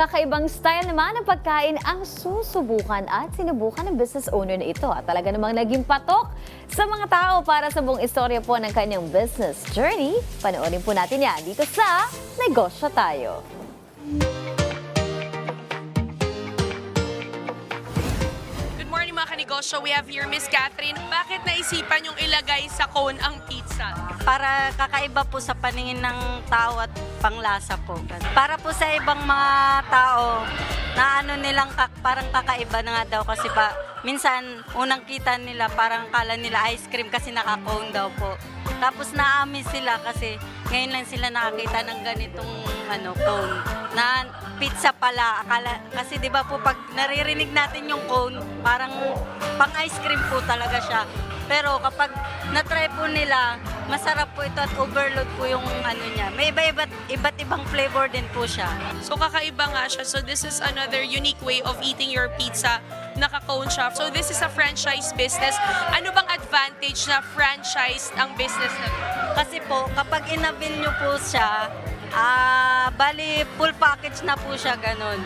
Kakaibang style naman ng pagkain ang susubukan at sinubukan ng business owner na ito at talaga namang naging patok sa mga tao para sa buong istorya po ng kanyang business journey. Panoorin po natin yan dito sa Negosyo Tayo. Good morning mga kanegosyo. We have here Miss Catherine. Bakit naisipan yung ilagay sa cone ang pizza? Para kakaiba po sa paningin ng tao at panglasa po. Para po sa ibang mga tao na ano nilang parang kakaiba na nga daw kasi pa minsan unang kita nila parang kala nila ice cream kasi naka-cone daw po. Tapos naamin sila kasi ngayon lang sila nakakita ng ganitong cone na pizza pala. Kasi 'di ba po pag naririnig natin yung cone, parang pang ice cream po talaga siya. Pero kapag na-try po nila, masarap po ito at overload po yung niya. May iba't ibang flavor din po siya. So kakaiba nga siya. So this is another unique way of eating your pizza. Naka-cone siya. So this is a franchise business. Ano bang advantage na franchise ang business na to? Kasi po, kapag inabil nyo po siya, bali full package na po siya ganun.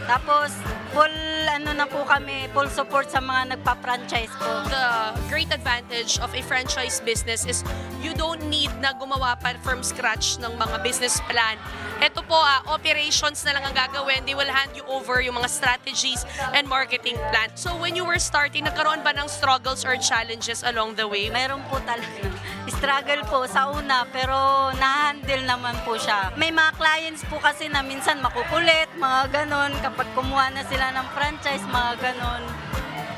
Tapos full na po kami, full support sa mga nagpa-franchise po. The great advantage of a franchise business is you don't need na gumawa pa from scratch ng mga business plan. Ito po, operations na lang ang gagawin. They will hand you over yung mga strategies and marketing plan. So when you were starting, nagkaroon ba ng struggles or challenges along the way? Meron po talaga. Struggle po sa una, pero na-handle naman po siya. May mga clients po kasi na minsan makukulit, mga ganon. Kapag kumuha na sila ng franchise, mga ganon.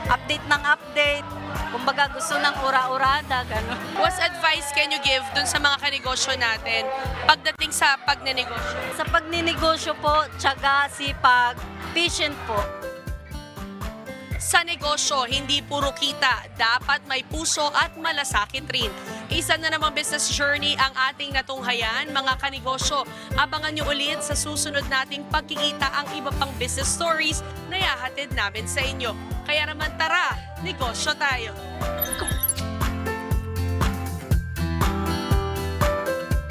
Update ng update. Kumbaga gusto ng ura-urada, ganon. What advice can you give dun sa mga kanegosyo natin pagdating sa pagnenegosyo? Sa pagninegosyo po, tiyaga, sipag, patient po. Sa negosyo, hindi puro kita. Dapat may puso at malasakit rin. Isa na namang business journey ang ating natunghayan, mga kanegosyo. Abangan nyo ulit sa susunod nating pagkikita ang iba pang business stories na ihahatid namin sa inyo. Kaya naman tara, negosyo tayo!